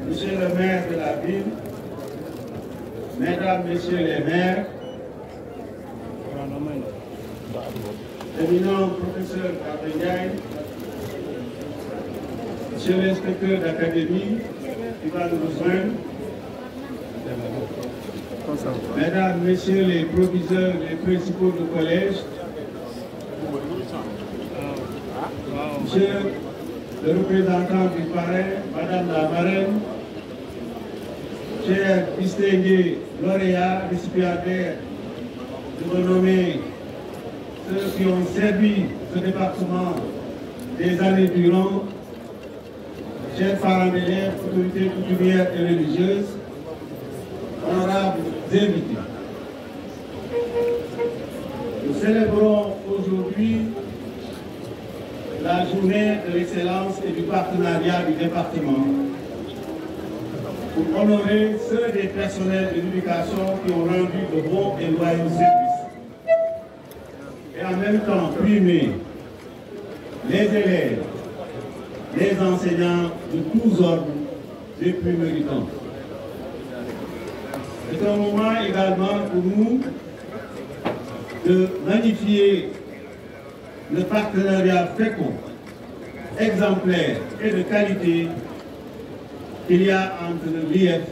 Monsieur le maire de la ville, Mesdames, Messieurs les maires, éminent professeur Gabriel, Monsieur l'inspecteur d'académie qui va nous rejoindre, Mesdames, Messieurs les proviseurs, les principaux de collège, Monsieur le représentant du parrain, Madame la marraine, chers distingués lauréats, récipiendaires de renommer, ceux qui ont servi ce département des années durant, chers parents d'élèves, autorités coutumières et religieuses, honorables invités. Nous célébrons aujourd'hui la journée de l'excellence et du partenariat du département pour honorer ceux des personnels de l'éducation qui ont rendu de bons et loyaux services. Et en même temps, primer les élèves, les enseignants de tous ordres, les plus méritants. C'est un moment également pour nous de magnifier le partenariat fécond, exemplaire et de qualité qu'il y a entre l'IEF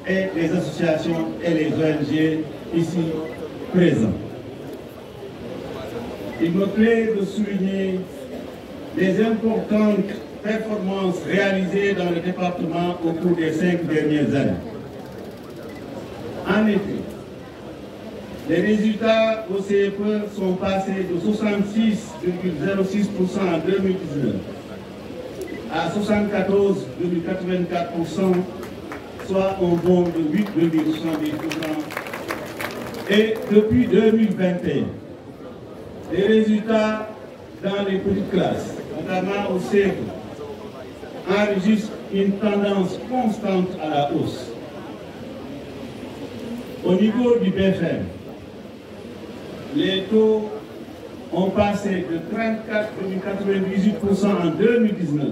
et les associations et les ONG ici présents. Il me plaît de souligner les importantes performances réalisées dans le département au cours des 5 dernières années. En effet, les résultats au CFE sont passés de 66,06% en 2019 à 74,84%, soit un bond de 8,70%. Et depuis 2021, les résultats dans les petites classes, notamment au CFE, enregistrent une tendance constante à la hausse. Au niveau du BFM, les taux ont passé de 34,98% en 2019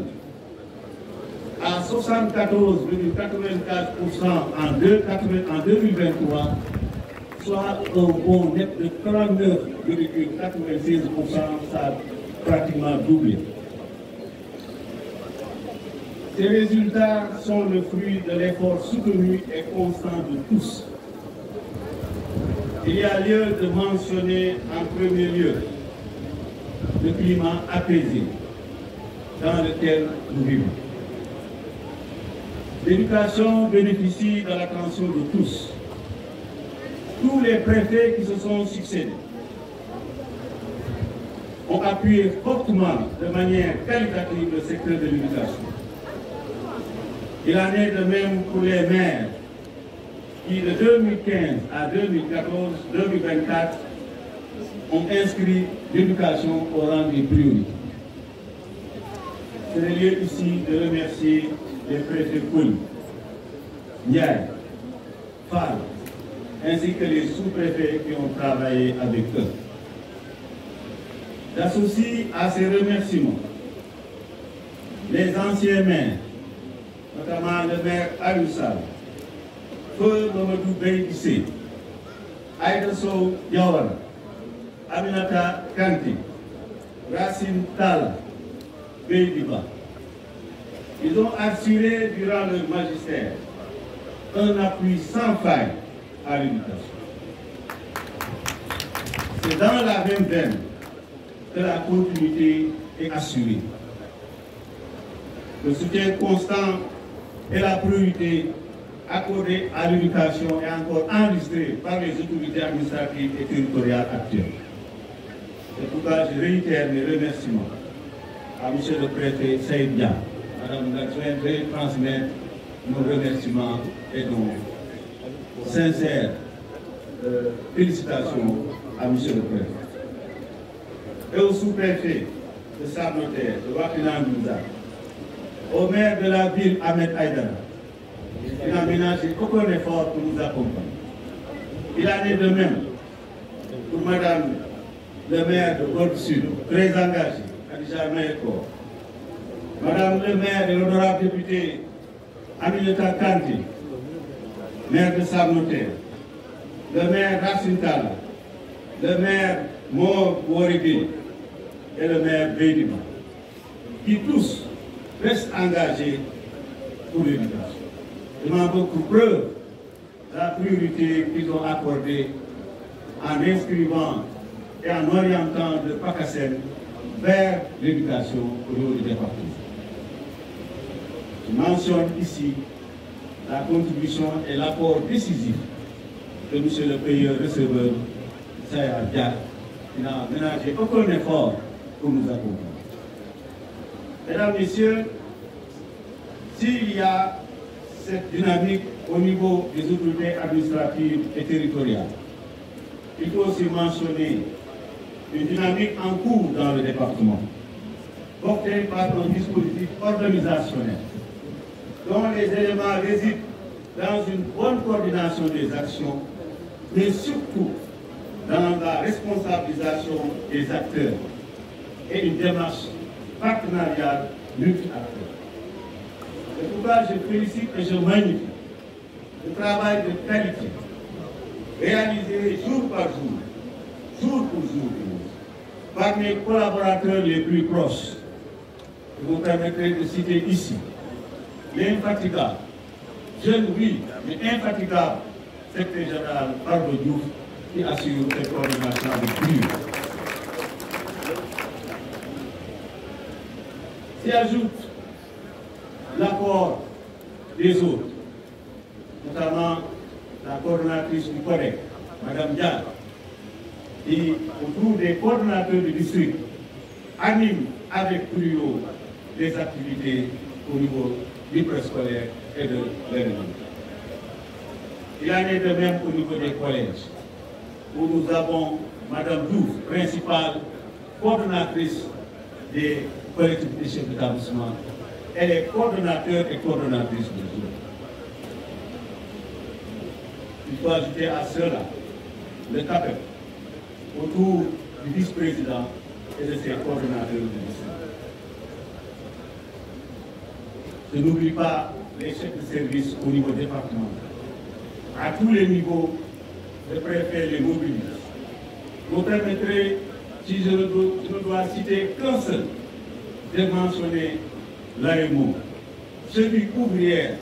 à 74,84% en 2023, soit un bond net de 39,96%, ça a pratiquement doublé. Ces résultats sont le fruit de l'effort soutenu et constant de tous. Il y a lieu de mentionner en premier lieu le climat apaisé dans lequel nous vivons. L'éducation bénéficie de l'attention de tous. Tous les préfets qui se sont succédés ont appuyé fortement de manière qualitative le secteur de l'éducation. Il en est de même pour les maires qui de 2015 à 2024 ont inscrit l'éducation au rang des priorités. C'est le lieu ici de remercier les préfets Kouli, Ndiaye, Fall, ainsi que les sous-préfets qui ont travaillé avec eux. J'associe à ces remerciements les anciens maires, notamment le maire Aloussal, Feu Mamadou Bey-Issé, Aïda Sow Diawara, Aminata Kanti, Racine Tal, Bey-Diba. Ils ont assuré durant leur magistère un appui sans faille à l'éducation. C'est dans la même veine que la continuité est assurée. Le soutien constant et la priorité accordée à l'éducation est encore enregistrée par les autorités administratives et territoriales actuelles. C'est pourquoi je réitère mes remerciements à M. le préfet Saïd Dia. Madame l'adjointe, veuillez transmettre nos remerciements et nos sincères félicitations à M. le préfet. Et au sous-préfet de Sam-Notaire, de Wakilandouza, au maire de la ville, Ahmed Aïdara. Il n'a ménagé aucun effort pour nous accompagner. Il en est de même pour Madame le maire de Golfe Sud, très engagée, Khadija Mahékor. Madame le maire et l'honorable député Aminata Kanté, maire de Sam Notaire, le maire Racine Talla, le maire Mor Worigui et le maire Bédima, qui tous restent engagés pour l'éducation. Je m'en veux pour preuve la priorité qu'ils ont accordée en inscrivant et en orientant le PACASEN vers l'éducation au niveau du département. Je mentionne ici la contribution et l'apport décisif de M. le payeur receveur Saya Dia, qui n'a ménagé aucun effort pour nous accompagner. Mesdames, Messieurs, s'il y a cette dynamique au niveau des autorités administratives et territoriales, il faut aussi mentionner une dynamique en cours dans le département, portée par un dispositif organisationnel, dont les éléments résident dans une bonne coordination des actions, mais surtout dans la responsabilisation des acteurs et une démarche partenariale multi-acteurs. C'est pourquoi je félicite et je magnifie le travail de qualité réalisé jour par jour, jour pour jour, par mes collaborateurs les plus proches. Je vous permettrai de citer ici l'infatigable, jeune oui, mais infatigable secrétaire général Bardo Diouf qui assure cette coordination de plus. S'y ajoute l'apport des autres, notamment la coordonnatrice du CODEC, Mme Diaz, qui, autour des coordonnateurs du district, anime avec brio les activités au niveau du préscolaire et de l'élémentaire. Il en est de même au niveau des collèges, où nous avons Mme Diouf, principale coordonnatrice des collectivités chefs d'établissement, et les coordonnateurs et coordonnatrices de jour. Il faut ajouter à cela le CAPEP autour du vice-président et de ses coordonnateurs de district. Je n'oublie pas les chefs de service au niveau départemental. À tous les niveaux, je préfère les mobiliser. Vous permettrez, si je ne dois citer qu'un seul, de mentionner l'AMO, celui ouvrière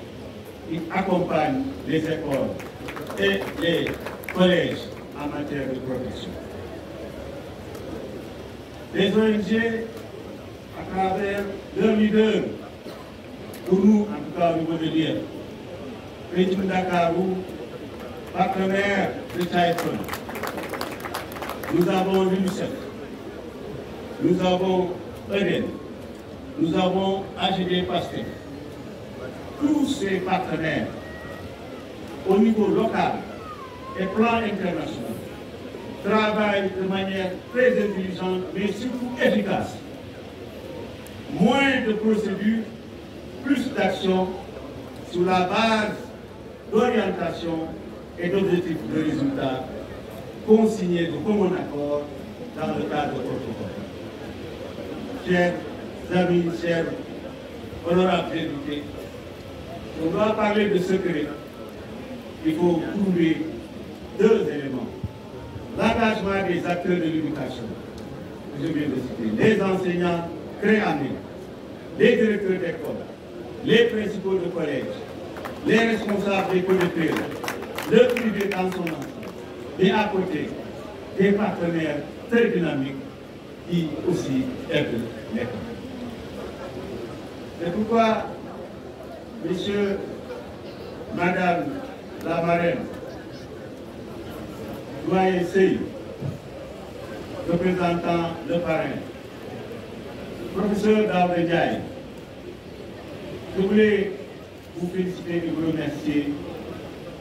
qui accompagne les écoles et les collèges en matière de protection. Les ONG, à travers leurs leaders, pour nous, en tout cas au niveau de l'IEF, Pétim Dakarou, partenaire de Taïfon, nous avons l'UNICEF, nous avons EDEN, nous avons AGD PASTEF. Tous ces partenaires, au niveau local et plan international, travaillent de manière très intelligente, mais surtout efficace. Moins de procédures, plus d'actions sur la base d'orientation et d'objectifs de résultats consignés de commun accord dans le cadre de protocole. Chers amis, chers honorables invités, on doit parler de secret. Il faut trouver deux éléments. L'engagement des acteurs de l'éducation, que je viens de citer, les enseignants créés, les directeurs d'école, les principaux de collège, les responsables des collecteurs, le privé dans son ensemble, et à côté, des partenaires très dynamiques qui aussi aident l'école. C'est pourquoi, Monsieur, Madame la marraine, doyen Sey, représentant le parrain, professeur Daouda Ndiaye, je voulais vous féliciter et vous remercier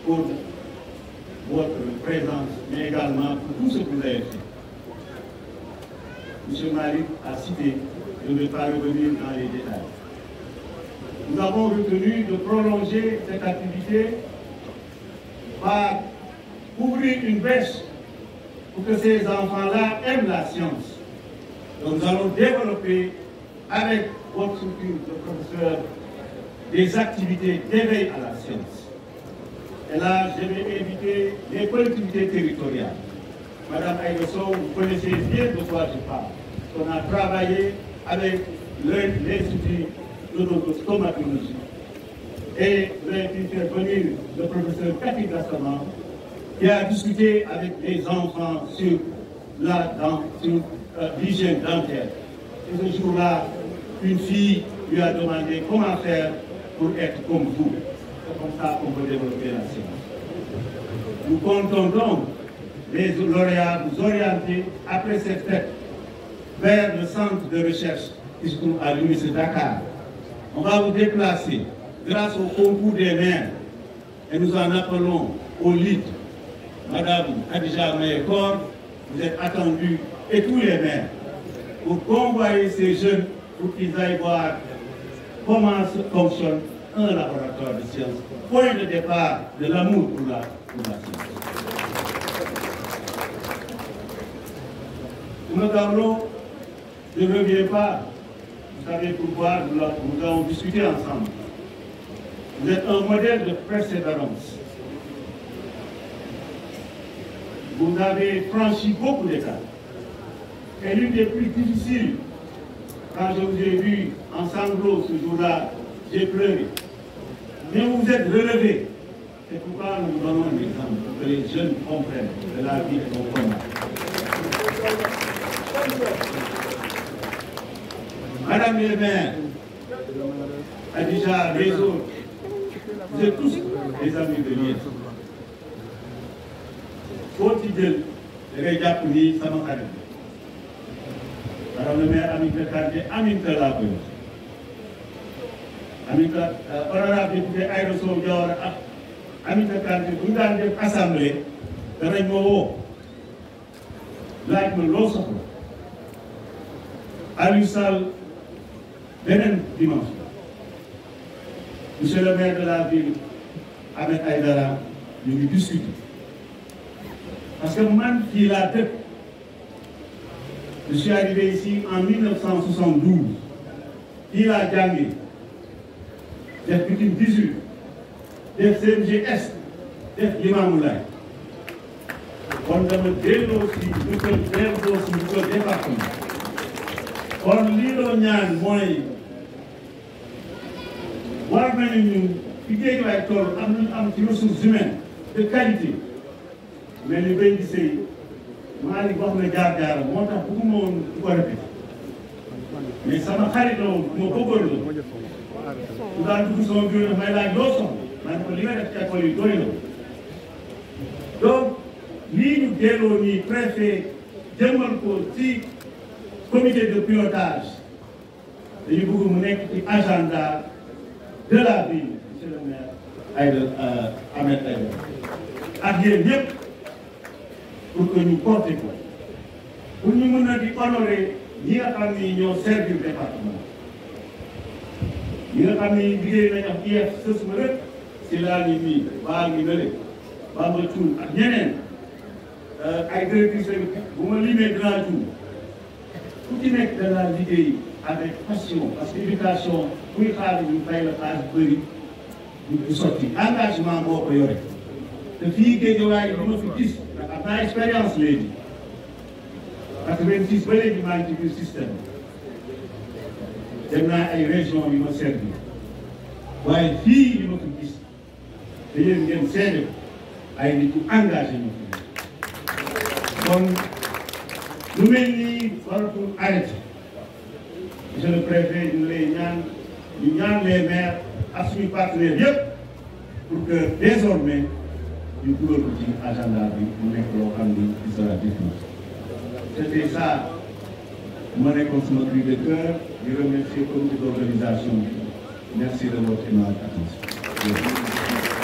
pour votre présence, mais également pour tout ce que vous avez fait. M. Malik a cité, je ne vais pas revenir dans les détails. Nous avons retenu de prolonger cette activité par ouvrir une brèche pour que ces enfants-là aiment la science. Donc nous allons développer avec votre structure de professeurs des activités d'éveil à la science. Et là, je vais inviter les collectivités territoriales. Madame Aïda Sow, vous connaissez bien de quoi je parle. On a travaillé avec l'Institut de stomatologie et vous avez pu faire venir le professeur Cathy Gassama qui a discuté avec les enfants sur l'hygiène dentaire. Et ce jour-là, une fille lui a demandé comment faire pour être comme vous. C'est comme ça qu'on peut développer la science. Nous comptons donc les lauréats vous orienter après cette fête vers le centre de recherche qui se trouve à l'Université de Dakar. On va vous déplacer grâce au concours des maires et nous en appelons au lead. Madame Khadija Mayekor, vous êtes attendus et tous les maires pour convoyer ces jeunes pour qu'ils aillent voir comment fonctionne un laboratoire de sciences. Point de départ de l'amour pour la science. Nous parlons, je ne reviens pas, vous savez pourquoi nous avons discuté ensemble. Vous êtes un modèle de persévérance. Vous avez franchi beaucoup d'étapes. Et l'une des plus difficiles, quand je vous ai vu en sanglots ce jour-là, j'ai pleuré. Mais vous vous êtes relevé. C'est pourquoi nous vous donnons un exemple, pour que les jeunes comprennent que la vie est un combat. Madame les maires, Khadija, les autres, vous êtes tous des amis de l'IEF. Faut-il les gars pour dire ça m'a arrivé. Madame le maire, Aminata Kandé, Aminata laa koy wax. Aminata, honorable député Aïda Sow Diawara ak Aminata Kandé bu ñu daan def assemblée danañ ma woo laaj ma loo soxla. Aliou Sall beneen dimanche. Monsieur le maire de la ville Ahmed Aïdara ñu ngi discuter. Parce que man fii laa dëkk. Je suis arrivé ici en 1972. Fii laa jàngi def Pikine 18 def CMGS def Limamoulaye. kon dama delloo si ñu ko département. kon lii loo ñaan mooy war nañu ñun fi Guédiawaye toll am nañu am ci ressources humaines de qualité. mais li bay gisee Malick wax na jaar-jaaram moo tax bëgguma woon du ko répété mais sama xarit la woon ma bëggoon la su daan dugg sama bureau daf may laaj loo soxla ma ne ko li nga def ci école yi doy na donc lii ñu delloo nii préfet jëmmal ko ci comité de pilotage dañu bëgg mu nekk ci agenda de la ville monsieur le maire Ahmed Aïdara ak yéen ñëpp pour que ñu porté ko pour ñu mën a di honorer ñi nga xam ni ñoo servir département ñi nga xam ni liggéey nañ ak IEF sës ma rek si laa ngi nii baa ngi nële Bamba Thioune ak ñeneen ay directrices bu ma limee dinaa Thioune ku ci nekk da laa liggéey avec passion parce que éducation kuy xaar ñu fay la xaalis bëri du sotti engagement moo ko yore te fii Guédiawaye li ma fi gis ndax am naa expérience léegi 86 ba léegi maa ngi ci biir système dem naa ay région yu ma servi waaye fii li ma fi gis te yéen ngeen seede ay nit yu engagé ñu fi kon lu mel nii waratul arrêté monsieur le préfet ñu lay ñaan les maires ak suñu partenaires yëpp pour que désormais ñu dugal ko ci agenda bi mu nekk loo xam ni il sera défini. C'était ça ma nekkoon sama cri de cœur di remercier le comité d'organisation. Merci de votre attention.